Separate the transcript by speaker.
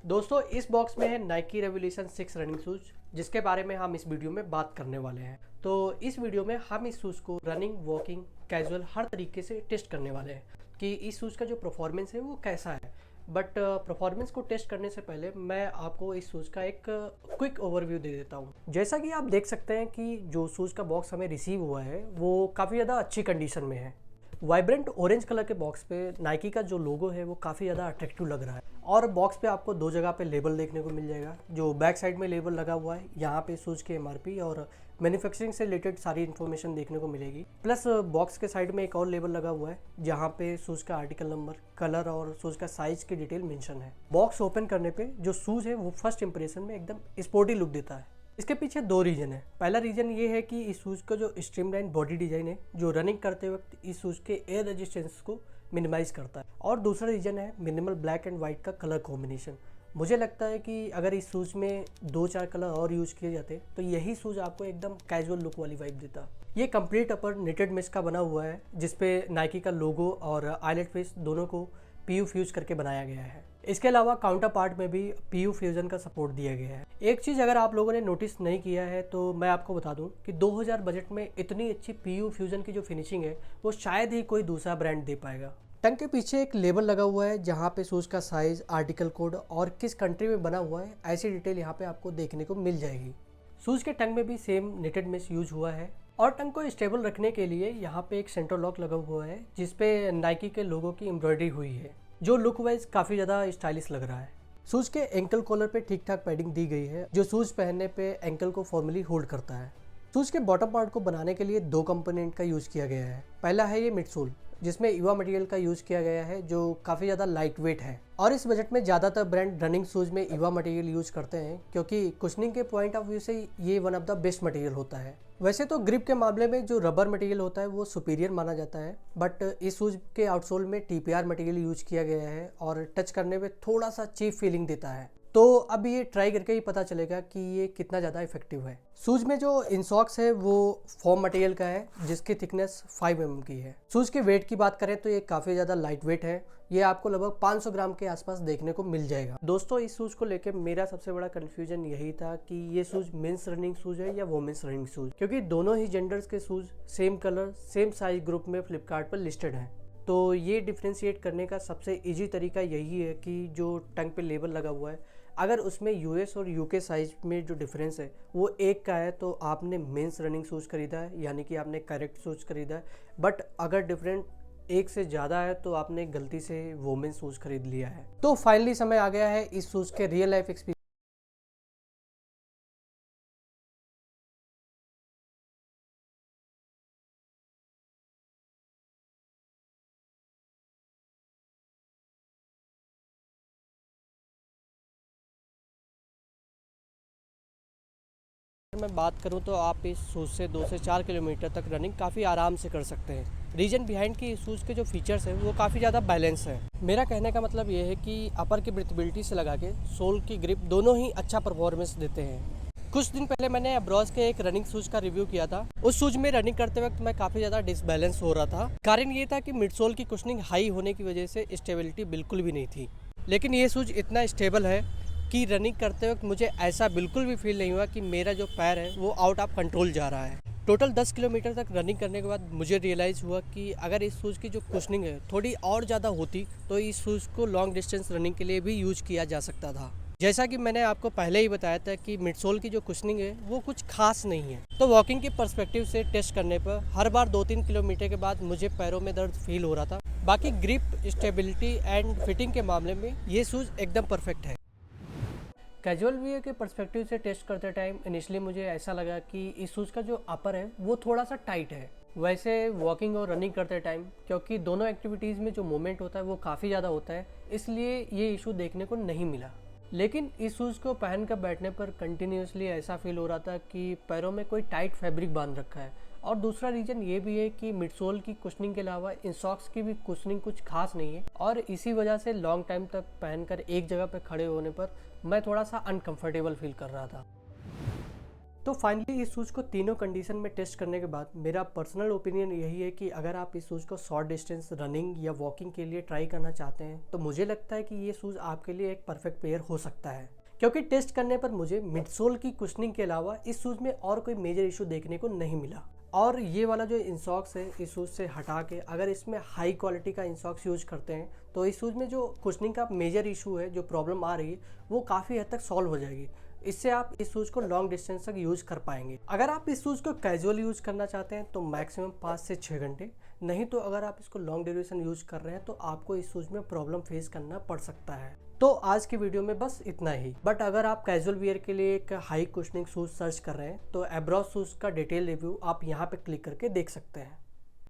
Speaker 1: दोस्तों इस बॉक्स में है नाइकी रेवोल्यूशन 6 रनिंग शूज, जिसके बारे में हम इस वीडियो में बात करने वाले हैं। तो इस वीडियो में हम इस शूज़ को रनिंग, वॉकिंग, कैजुअल हर तरीके से टेस्ट करने वाले हैं कि इस शूज़ का जो परफॉर्मेंस है वो कैसा है। बट परफॉर्मेंस को टेस्ट करने से पहले मैं आपको इस शूज़ का एक क्विक ओवरव्यू दे देता हूँ। जैसा कि आप देख सकते हैं कि जो शूज़ का बॉक्स हमें रिसीव हुआ है वो काफ़ी ज़्यादा अच्छी कंडीशन में है। वाइब्रेंट ऑरेंज कलर के बॉक्स पे नाइकी का जो लोगो है वो काफ़ी ज़्यादा अट्रैक्टिव लग रहा है। और बॉक्स पे आपको दो जगह पे लेबल देखने को मिल जाएगा। जो बैक साइड में लेबल लगा हुआ है यहाँ पे शूज़ के एमआरपी और मैन्युफैक्चरिंग से रिलेटेड सारी इन्फॉर्मेशन देखने को मिलेगी। प्लस बॉक्स के साइड में एक और लेबल लगा हुआ है जहाँ पे शूज़ का आर्टिकल नंबर, कलर और शूज़ का साइज़ की डिटेल मेंशन है। बॉक्स ओपन करने पे जो शूज़ है वो फर्स्ट इंप्रेशन में एकदम स्पोर्टी लुक देता है। इसके पीछे दो रीज़न है। पहला रीज़न ये है कि इस शूज़ का जो स्ट्रीमलाइन बॉडी डिज़ाइन है जो रनिंग करते वक्त इस शूज़ के एयर रेजिस्टेंस को मिनिमाइज़ करता है। और दूसरा रीज़न है मिनिमल ब्लैक एंड वाइट का कलर कॉम्बिनेशन। मुझे लगता है कि अगर इस शूज़ में 2-4 कलर और यूज़ किए जाते तो यही शूज़ आपको एकदम कैजुअल लुक वाली वाइब देता। ये कंप्लीट अपर निटेड मेश का बना हुआ है जिसपे नाइकी का लोगो और आईलेट फेस दोनों को पीयू फ्यूज करके बनाया गया है। इसके अलावा काउंटर पार्ट में भी पीयू फ्यूजन का सपोर्ट दिया गया है। एक चीज़ अगर आप लोगों ने नोटिस नहीं किया है तो मैं आपको बता दूं कि 2000 बजट में इतनी अच्छी पीयू फ्यूजन की जो फिनिशिंग है वो शायद ही कोई दूसरा ब्रांड दे पाएगा। टंग के पीछे एक लेबल लगा हुआ है जहाँ पे शूज़ का साइज़, आर्टिकल कोड और किस कंट्री में बना हुआ है ऐसी डिटेल यहाँ पे आपको देखने को मिल जाएगी। शूज़ के टंग में भी सेम निटेड मेश यूज हुआ है और टंग को स्टेबल रखने के लिए यहाँ पे एक सेंटर लॉक लगा हुआ है जिसपे नाइकी के लोगो की एम्ब्रॉयडरी हुई है जो लुक वाइज काफ़ी ज़्यादा स्टाइलिश लग रहा है। शूज़ के एंकल कॉलर पे ठीक ठाक पैडिंग दी गई है जो शूज़ पहनने पे एंकल को फॉर्मली होल्ड करता है। शूज़ के बॉटम पार्ट को बनाने के लिए दो कंपोनेंट का यूज़ किया गया है। पहला है ये मिडसोल जिसमें ईवा मटेरियल का यूज़ किया गया है जो काफ़ी ज़्यादा लाइट वेट है। और इस बजट में ज़्यादातर ब्रांड रनिंग शूज़ में ईवा मटेरियल यूज़ करते हैं क्योंकि कुशनिंग के पॉइंट ऑफ व्यू से ये one of the best material होता है। वैसे तो ग्रिप के मामले में जो रबर मटेरियल होता है वो सुपीरियर माना जाता है, बट इस शूज़ के आउटसोल में टीपीआर मटेरियल यूज़ किया गया है और टच करने में थोड़ा सा चीप फीलिंग देता है। तो अब ये ट्राई करके ही पता चलेगा कि ये कितना ज़्यादा इफेक्टिव है। शूज़ में जो इनसॉक्स है वो फोम मटेरियल का है जिसकी थिकनेस 5 mm की है। शूज़ के वेट की बात करें तो ये काफ़ी ज़्यादा लाइट वेट है। ये आपको लगभग 500 ग्राम के आसपास देखने को मिल जाएगा। दोस्तों इस शूज़ को लेकर मेरा सबसे बड़ा कन्फ्यूजन यही था कि ये शूज़ मेंस रनिंग शूज़ है या वोमेंस रनिंग शूज़, क्योंकि दोनों ही जेंडर्स के shoes same colour, same size group में फ्लिपकार्ट पर लिस्टेड हैं। तो ये डिफ्रेंशिएट करने का सबसे ईजी तरीका यही है कि जो टंग पे लेबल लगा हुआ है अगर उसमें यूएस और यूके साइज में जो डिफरेंस है वो एक का है तो आपने मेंस रनिंग शूज़ खरीदा है, यानी कि आपने करेक्ट शूज़ खरीदा है। बट अगर डिफरेंट एक से ज़्यादा है तो आपने गलती से वोमेंस शूज़ खरीद लिया है। तो फाइनली समय आ गया है इस शूज़ के रियल लाइफ एक्सपीरियंस मैं बात करूं तो आप इस शूज़ से 2 से 4 किलोमीटर तक रनिंग काफ़ी आराम से कर सकते हैं। रीजन बिहाइंड की इस शूज़ के जो फीचर्स हैं वो काफ़ी ज़्यादा बैलेंस है। मेरा कहने का मतलब ये है कि अपर की ब्रीथेबिलिटी से लगा के सोल की ग्रिप दोनों ही अच्छा परफॉर्मेंस देते हैं। कुछ दिन पहले मैंने अब्रॉस के एक रनिंग शूज़ का रिव्यू किया था। उस शूज़ में रनिंग करते वक्त मैं काफ़ी ज़्यादा डिसबैलेंस हो रहा था। कारण ये था कि मिडसोल की कुशनिंग हाई होने की वजह से स्टेबिलिटी बिल्कुल भी नहीं थी। लेकिन ये शूज़ इतना स्टेबल है कि रनिंग करते वक्त मुझे ऐसा बिल्कुल भी फील नहीं हुआ कि मेरा जो पैर है वो आउट ऑफ कंट्रोल जा रहा है। टोटल 10 किलोमीटर तक रनिंग करने के बाद मुझे रियलाइज़ हुआ कि अगर इस शूज़ की जो कुशनिंग है थोड़ी और ज़्यादा होती तो इस शूज़ को लॉन्ग डिस्टेंस रनिंग के लिए भी यूज किया जा सकता था। जैसा कि मैंने आपको पहले ही बताया था कि मिडसोल की जो कुशनिंग है वो कुछ खास नहीं है। तो वॉकिंग के पर्सपेक्टिव से टेस्ट करने पर हर बार 2-3 किलोमीटर के बाद मुझे पैरों में दर्द फील हो रहा था। बाकी ग्रिप, स्टेबिलिटी एंड फिटिंग के मामले में ये शूज़ एकदम परफेक्ट है। कैजुअल वियर के पर्सपेक्टिव से टेस्ट करते टाइम इनिशियली मुझे ऐसा लगा कि इस शूज़ का जो अपर है वो थोड़ा सा टाइट है। वैसे वॉकिंग और रनिंग करते टाइम क्योंकि दोनों एक्टिविटीज़ में जो मूवमेंट होता है वो काफ़ी ज़्यादा होता है, इसलिए ये इशू देखने को नहीं मिला। लेकिन इस शूज़ को पहन कर बैठने पर कंटिन्यूसली ऐसा फील हो रहा था कि पैरों में कोई टाइट फैब्रिक बांध रखा है। और दूसरा रीज़न ये भी है कि मिडसोल की कुशनिंग के अलावा इन सॉक्स की भी कुशनिंग कुछ खास नहीं है और इसी वजह से लॉन्ग टाइम तक पहनकर एक जगह पर खड़े होने पर मैं थोड़ा सा अनकंफर्टेबल फील कर रहा था। तो फाइनली इस शूज़ को तीनों कंडीशन में टेस्ट करने के बाद मेरा पर्सनल ओपिनियन यही है कि अगर आप इस शूज़ को शॉर्ट डिस्टेंस रनिंग या वॉकिंग के लिए ट्राई करना चाहते हैं तो मुझे लगता है कि ये शूज़ आपके लिए एक परफेक्ट पेयर हो सकता है, क्योंकि टेस्ट करने पर मुझे मिडसोल की कुशनिंग के अलावा इस शूज़ में और कोई मेजर इशू देखने को नहीं मिला। और ये वाला जो इंसॉक्स है इस शूज़ से हटा के अगर इसमें हाई क्वालिटी का इंसॉक्स यूज करते हैं तो इस शूज़ में जो कुशनिंग का मेजर इशू है, जो प्रॉब्लम आ रही है, वो काफ़ी हद तक सॉल्व हो जाएगी। इससे आप इस शूज़ को लॉन्ग डिस्टेंस तक यूज़ कर पाएंगे। अगर आप इस शूज़ को कैजुअल यूज़ करना चाहते हैं तो मैक्सिमम 5 से 6 घंटे, नहीं तो अगर आप इसको लॉन्ग ड्यूरेशन यूज़ कर रहे हैं तो आपको इस शूज़ में प्रॉब्लम फेस करना पड़ सकता है। तो आज की वीडियो में बस इतना ही। बट अगर आप कैजुअल वियर के लिए एक हाई कुशनिंग शूज़ सर्च कर रहे हैं तो एब्रॉस शूज़ का डिटेल रिव्यू आप यहाँ पे क्लिक करके देख सकते हैं।